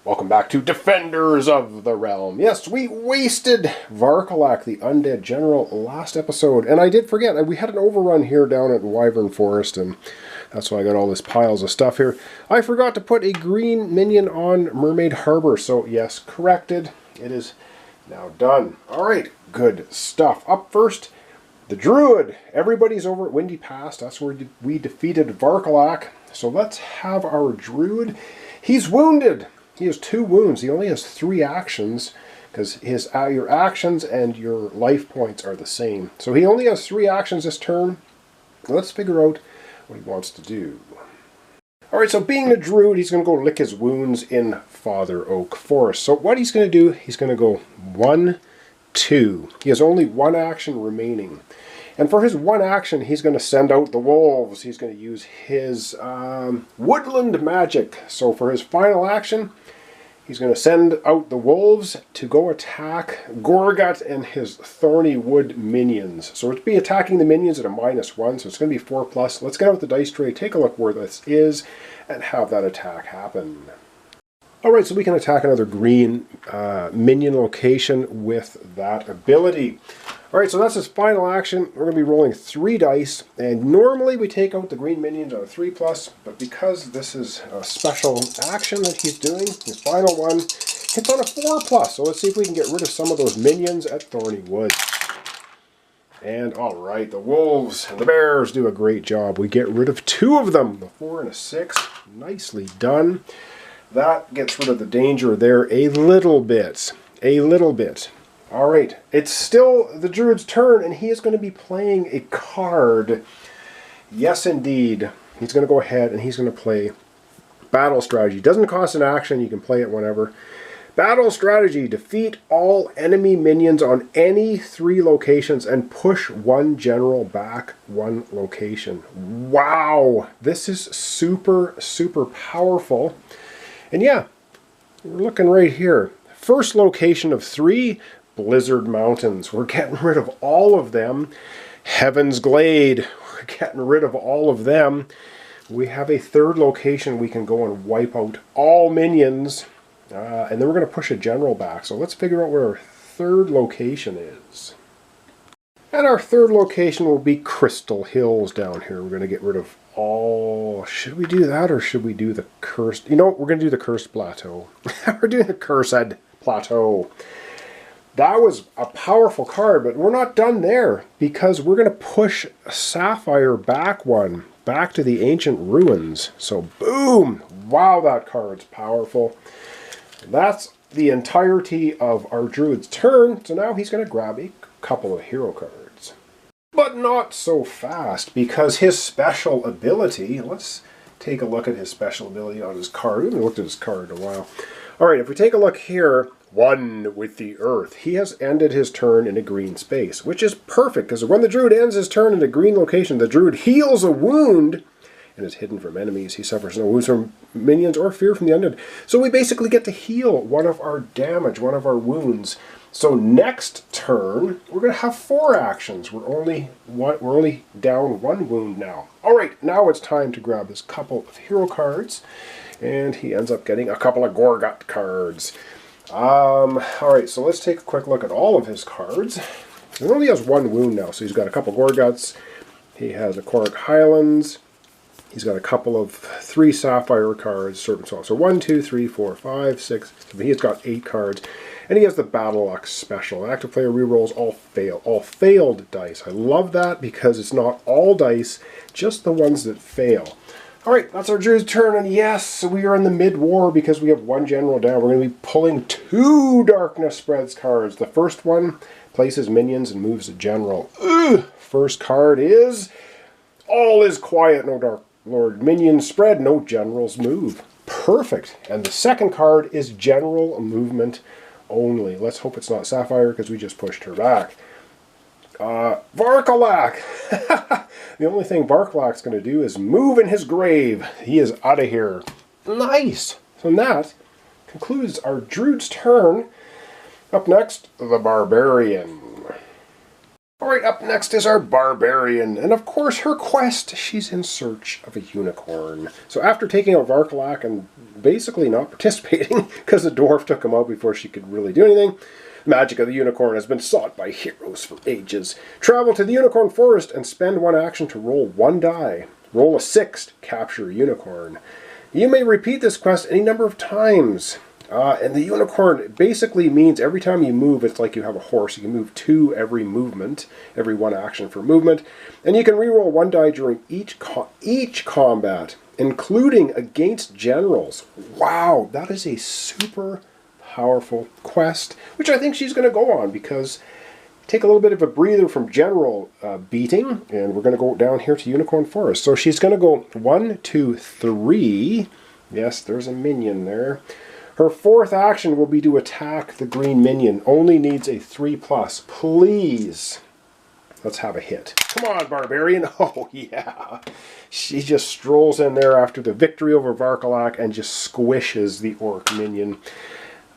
Welcome back to Defenders of the Realm. Yes, we wasted Varkalak, the Undead General, last episode. And I did forget, we had an overrun here down at Wyvern Forest, and that's why I got all this piles of stuff here. I forgot to put a green minion on Mermaid Harbor, so yes, corrected. It is now done. Alright, good stuff. Up first, the Druid. Everybody's over at Windy Pass. That's where we defeated Varkalak. So let's have our Druid. He's wounded. He has 2 wounds. He only has 3 actions because your actions and your life points are the same. So he only has 3 actions this turn. Let's figure out what he wants to do. Alright, so being a Druid, he's going to go lick his wounds in Father Oak Forest. So what he's going to do, he's going to go 1, 2. He has only 1 action remaining. And for his 1 action, he's going to send out the wolves. He's going to use his woodland magic. So for his final action, he's going to send out the wolves to go attack Gorgut and his thorny wood minions. So it'll be attacking the minions at a -1, so it's going to be 4+. Let's get out the dice tray, take a look where this is, and have that attack happen. Alright, so we can attack another green minion location with that ability. Alright, so that's his final action. We're going to be rolling 3 dice, and normally we take out the green minions on a 3+, but because this is a special action that he's doing, his final one hits on a 4+. So let's see if we can get rid of some of those minions at Thorny Wood. And alright, the wolves and the bears do a great job. We get rid of 2 of them, the 4 and a 6. Nicely done. That gets rid of the danger there a little bit. Alright, it's still the Druid's turn, and he is going to be playing a card. Yes, indeed. He's going to go ahead and he's going to play Battle Strategy. Doesn't cost an action, you can play it whenever. Battle Strategy, defeat all enemy minions on any 3 locations and push 1 general back 1 location. Wow, this is super, super powerful. And yeah, we're looking right here. First location of 3, Blizzard Mountains. We're getting rid of all of them. Heaven's Glade. We're getting rid of all of them. We have a 3rd location we can go and wipe out all minions. And then we're going to push a general back. So let's figure out where our 3rd location is. And our 3rd location will be Crystal Hills down here. We're going to get rid of all... Should we do that or should we do the Cursed... You know what? We're going to do the Cursed Plateau. We're doing the Cursed Plateau. That was a powerful card, but we're not done there because we're going to push Sapphire back 1, back to the Ancient Ruins. So boom! Wow, that card's powerful. That's the entirety of our Druid's turn. So now he's going to grab a couple of hero cards. But not so fast, because his special ability... Let's take a look at his special ability on his card. We haven't looked at his card in a while. Alright, if we take a look here... 1 with the earth. He has ended his turn in a green space, which is perfect, because when the Druid ends his turn in a green location, the Druid heals a wound and is hidden from enemies. He suffers no wounds from minions or fear from the undead. So we basically get to heal one of our damage, one of our wounds. So next turn, we're going to have 4 actions. We're only down 1 wound now. Alright, now it's time to grab this couple of hero cards, and he ends up getting a couple of Gorgut cards. Alright, so let's take a quick look at all of his cards. He only has 1 wound now, so he's got a couple Gorguts. He has a Cork Highlands. He's got a couple of 3 Sapphire cards, Serpent Swamp. So 1, 2, 3, 4, 5, 6, 7. He's got 8 cards. And he has the Battle Axe Special. An active player rerolls all failed dice. I love that because it's not all dice, just the ones that fail. Alright, that's our Druid's turn, and yes, we are in the mid-war because we have 1 general down. We're going to be pulling 2 Darkness Spreads cards. The first one places minions and moves a general. First card is All is Quiet, no Dark Lord. Minions spread, no generals move. Perfect. And the second card is General Movement only. Let's hope it's not Sapphire because we just pushed her back. Varkalak! The only thing Varkalak's going to do is move in his grave. He is out of here. Nice! So that concludes our Druid's turn. Up next, the Barbarian. Alright, up next is our Barbarian, and of course her quest, she's in search of a unicorn. So after taking out Varkalak and basically not participating, because the Dwarf took him out before she could really do anything, the magic of the unicorn has been sought by heroes for ages. Travel to the unicorn forest and spend one action to roll one die. Roll a 6 to capture a unicorn. You may repeat this quest any number of times. And the unicorn basically means every time you move, it's like you have a horse. You can move 2 every movement, every one action for movement. And you can reroll one die during each combat, including against generals. Wow, that is a super powerful quest, which I think she's going to go on because take a little bit of a breather from general beating, and we're going to go down here to Unicorn Forest. So she's going to go 1, 2, 3. Yes, there's a minion there. Her 4th action will be to attack the green minion. Only needs a 3+. Please. Let's have a hit. Come on, Barbarian. Oh, yeah. She just strolls in there after the victory over Varkalak and just squishes the orc minion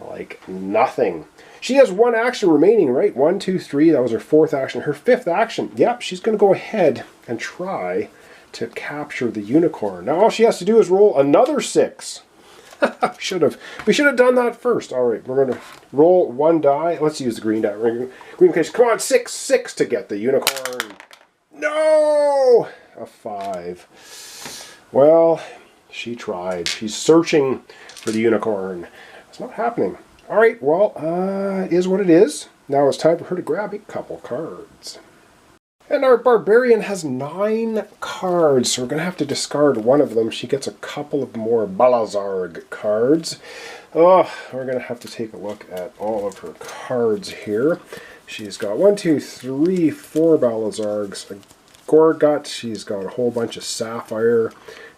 like nothing. She has 1 action remaining, right? 1, 2, 3. That was her 4th action. Her 5th action. Yep, she's going to go ahead and try to capture the unicorn. Now all she has to do is roll another 6. We should have done that first. All right, we're going to roll 1 die. Let's use the green die. Green case. Come on, 6 to get the unicorn. No! A 5. Well, she tried. She's searching for the unicorn. It's not happening. All right, well, it is what it is. Now it's time for her to grab a couple cards. And our Barbarian has 9 cards, so we're going to have to discard one of them. She gets a couple of more Balazarg cards. Oh, we're going to have to take a look at all of her cards here. She's got 1, 2, 3, 4 Balazargs, a Gorgut. She's got a whole bunch of Sapphire.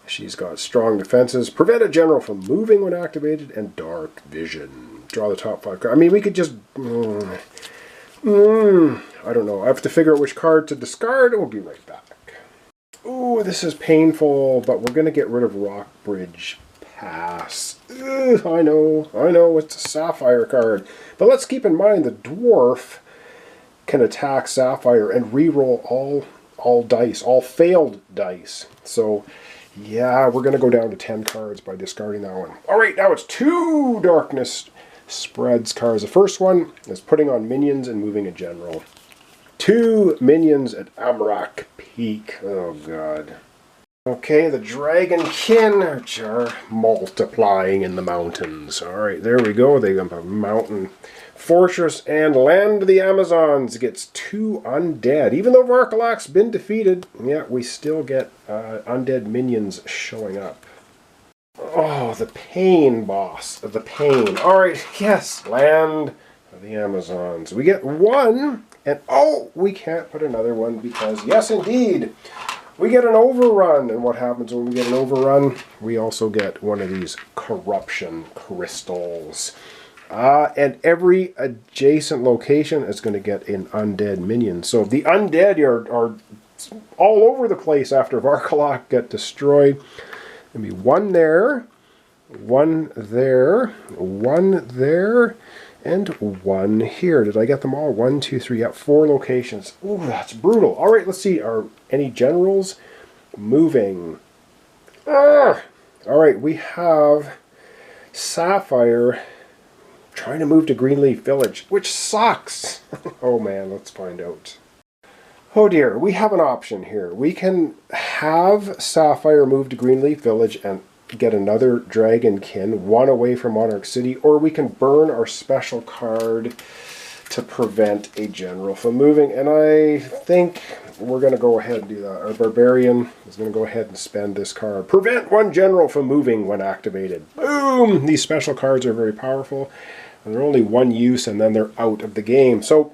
She's got strong defenses, prevent a general from moving when activated, and dark vision. Draw the top 5 cards. I mean, we could just... I don't know. I have to figure out which card to discard. We'll be right back. Ooh, this is painful, but we're going to get rid of Rockbridge Pass. Ugh, I know, it's a Sapphire card. But let's keep in mind the Dwarf can attack Sapphire and reroll all dice, all failed dice. So, yeah, we're going to go down to 10 cards by discarding that one. All right, now it's 2 Darkness Spreads cards. The first one is putting on minions and moving a general. 2 minions at Amrak Peak. Oh, God. Okay, the Dragonkin, which are multiplying in the mountains. All right, there we go. They have a mountain fortress, and Land of the Amazons gets 2 undead. Even though Varkalak's been defeated, yeah, we still get undead minions showing up. Oh, the pain, boss. The pain. All right, yes, Land of the Amazons. We get 1, and oh, we can't put another one because, yes, indeed, we get an overrun. And what happens when we get an overrun? We also get one of these corruption crystals. And every adjacent location is going to get an undead minion. So the undead are all over the place after Varkalak get destroyed. There'll be 1 there, 1 there, 1 there, and 1 here. Did I get them all? 1, 2, 3. Yeah, 4 locations. Ooh, that's brutal. All right, let's see. Are any generals moving? All right, we have Sapphire trying to move to Greenleaf Village, which sucks. Oh, man, let's find out. Oh dear, we have an option here. We can have Sapphire move to Greenleaf Village and get another Dragonkin, 1 away from Monarch City, or we can burn our special card to prevent a general from moving, and I think we're going to go ahead and do that. Our Barbarian is going to go ahead and spend this card. Prevent 1 general from moving when activated. Boom! These special cards are very powerful, and they're only 1 use, and then they're out of the game. So,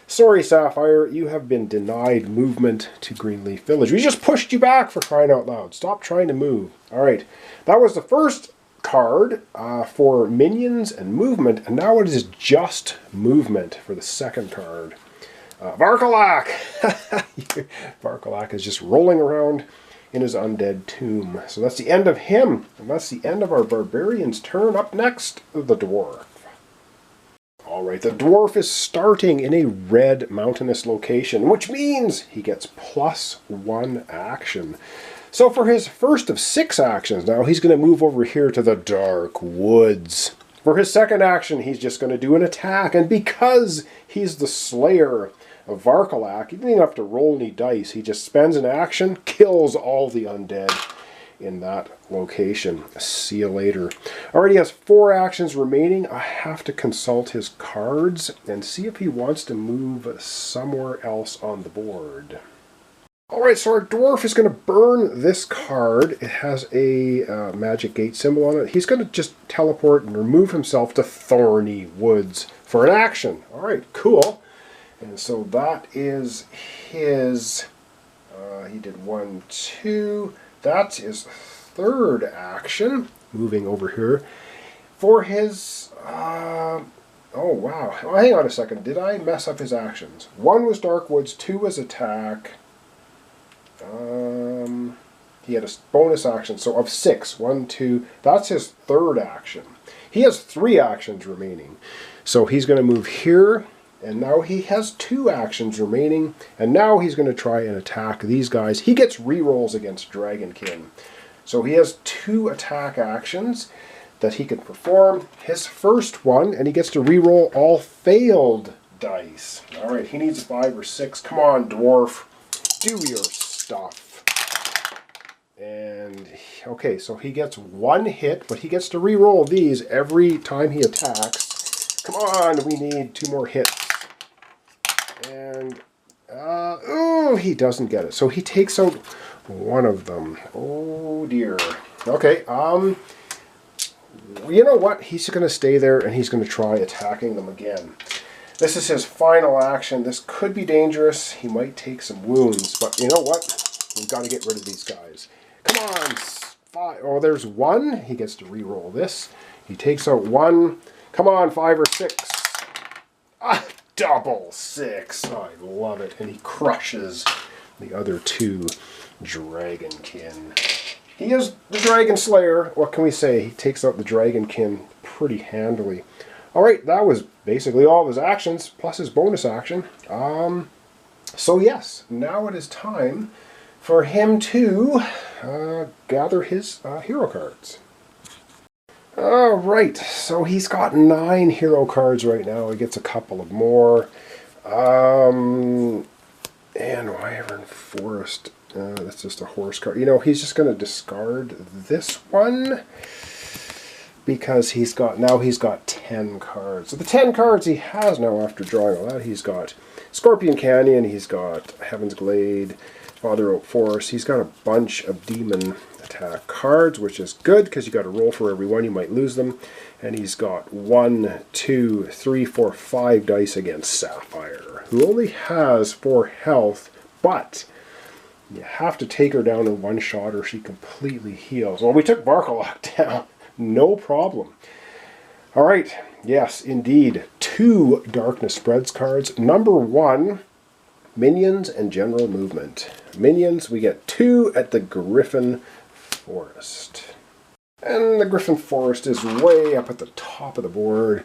sorry, Sapphire, you have been denied movement to Greenleaf Village. We just pushed you back, for crying out loud. Stop trying to move. All right, that was the first card for minions and movement, and now it is just movement for the second card. Varkalak! Varkalak is just rolling around in his undead tomb. So that's the end of him, and that's the end of our Barbarian's turn. Up next, the Dwarf. Alright, the dwarf is starting in a red mountainous location, which means he gets +1 action. So for his first of 6 actions now, he's going to move over here to the dark woods. For his second action, he's just going to do an attack, and because he's the slayer of Varkalak, he didn't even have to roll any dice. He just spends an action, kills all the undead in that location. See you later. Alright, he has 4 actions remaining. I have to consult his cards and see if he wants to move somewhere else on the board. Alright, so our dwarf is going to burn this card. It has a magic gate symbol on it. He's going to just teleport and remove himself to Thorny Woods for an action. Alright, cool. And so that is his, he did 1, 2, that's his third action. Moving over here. For his, oh wow, oh, hang on a second, did I mess up his actions? 1 was Dark Woods, 2 was attack. He had a bonus action, so of 6, 1, 2, that's his third action. He has 3 actions remaining. So he's going to move here. And now he has 2 actions remaining, and now he's going to try and attack these guys. He gets rerolls against Dragonkin. So he has 2 attack actions that he can perform. His first one, and he gets to reroll all failed dice. Alright, he needs 5 or 6. Come on, dwarf. Do your stuff. And, okay, so he gets 1 hit, but he gets to reroll these every time he attacks. Come on, we need 2 more hits. And, oh, he doesn't get it. So he takes out 1 of them. Oh, dear. Okay, you know what? He's going to stay there, and he's going to try attacking them again. This is his final action. This could be dangerous. He might take some wounds, but you know what? We've got to get rid of these guys. Come on, 5. Oh, there's 1. He gets to re-roll this. He takes out 1. Come on, 5 or 6. Ah! Double 6. Oh, I love it. And he crushes the other 2 Dragonkin. He is the Dragon Slayer. What can we say? He takes out the Dragonkin pretty handily. Alright, that was basically all of his actions, plus his bonus action. So yes, now it is time for him to gather his hero cards. Alright, so he's got 9 hero cards right now. He gets a couple of more. And Wyvern Forest, that's just a horse card. You know, he's just going to discard this one because he's got 10 cards. So the 10 cards he has now after drawing all that, he's got Scorpion Canyon, he's got Heaven's Glade, Father Oak Forest. He's got a bunch of demon attack cards, which is good because you got to roll for every one. You might lose them. And he's got 1, 2, 3, 4, 5 dice against Sapphire, who only has 4 health, but you have to take her down in 1 shot or she completely heals. Well, we took Varkalak down. No problem. Alright, yes, indeed. 2 Darkness Spreads cards. Number 1, Minions and General Movement. Minions, we get 2 at the Griffin Forest. And the Griffin Forest is way up at the top of the board.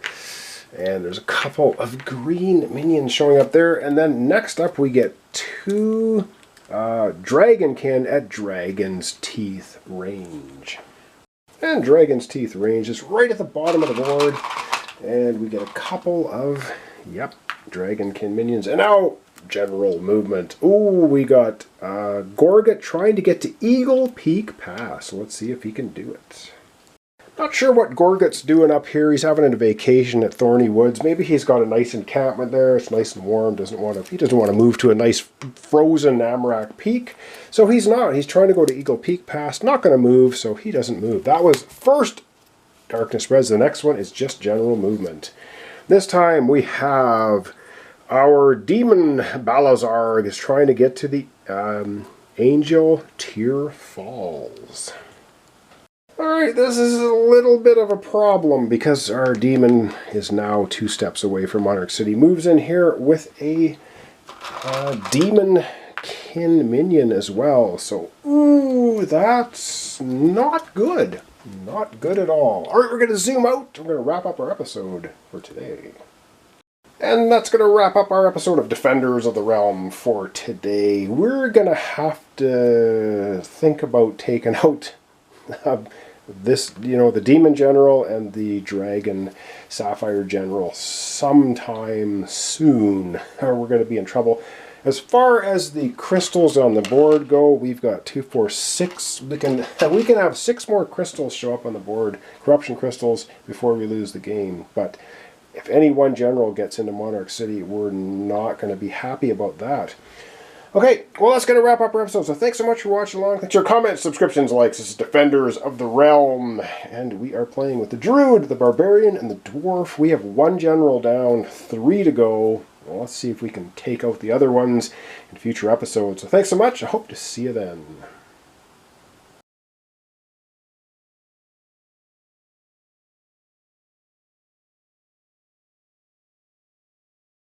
And there's a couple of green minions showing up there. And then next up we get 2 Dragonkin at Dragon's Teeth range. And Dragon's Teeth range is right at the bottom of the board. And we get a couple of, yep, Dragonkin minions. And now, General Movement. Ooh, we got Gorgot trying to get to Eagle Peak Pass. Let's see if he can do it. Not sure what Gorgot's doing up here. He's having a vacation at Thorny Woods. Maybe he's got a nice encampment there. It's nice and warm. He doesn't want to move to a nice frozen Amarak Peak. So he's not. He's trying to go to Eagle Peak Pass. Not going to move, so he doesn't move. That was first Darkness Spreads. The next one is just General Movement. This time we have our Demon Balazar is trying to get to the Angel Tear Falls. Alright, this is a little bit of a problem because our demon is now 2 steps away from Monarch City. Moves in here with a demon kin minion as well. So, ooh, that's not good. Not good at all. Alright, we're going to zoom out. We're going to wrap up our episode for today. And that's going to wrap up our episode of Defenders of the Realm for today. We're going to have to think about taking out this, the Demon General and the Dragon Sapphire General sometime soon, or we're going to be in trouble. As far as the crystals on the board go, we've got 2, 4, 6. We can have 6 more crystals show up on the board, corruption crystals, before we lose the game. But if any one general gets into Monarch City, we're not going to be happy about that. Okay, well, that's going to wrap up our episode. So thanks so much for watching along. Thanks for your comments, subscriptions, likes. This is Defenders of the Realm. And we are playing with the Druid, the Barbarian, and the Dwarf. We have 1 general down, 3 to go. Well, let's see if we can take out the other ones in future episodes. So thanks so much. I hope to see you then.